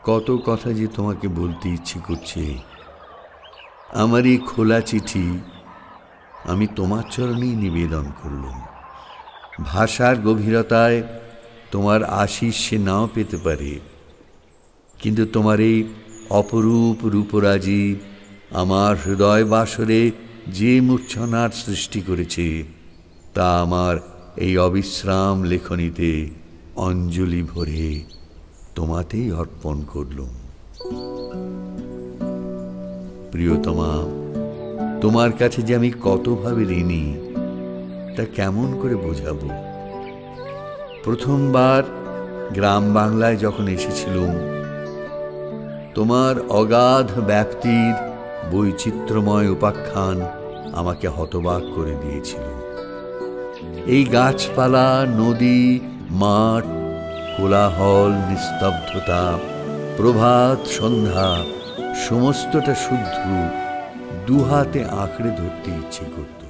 কত কথা যে তোমাকে বলতে ইচ্ছে করছে। আমার এই খোলা চিঠি আমি তোমার চরণেই নিবেদন করলাম। ভাষার গভীরতায় তোমার আশীষ সে নাও পেতে পারে, কিন্তু তোমার এই অপরূপ রূপরাজি আমার হৃদয় বাসরে যে মূর্ছনার সৃষ্টি করেছে, তা আমার এই অবিশ্রাম লেখনীতে অঞ্জলি ভরে তোমাতেই অর্পণ করলুম। প্রিয়তমা, তোমার কাছে যে আমি কতভাবে ঋণী তা কেমন করে বোঝাবো। প্রথমবার গ্রাম বাংলায় যখন এসেছিলুম, তোমার অগাধ ব্যাপ্তির বৈচিত্র্যময় উপাখ্যান আমাকে হতবাক করে দিয়েছিল। এই গাছপালা, নদী, মাঠ, কোলাহল, নিস্তব্ধতা, প্রভাত সন্ধ্যা সমস্তটা শুদ্ধ দুহাতে আঁকড়ে ধরতে ইচ্ছে করত।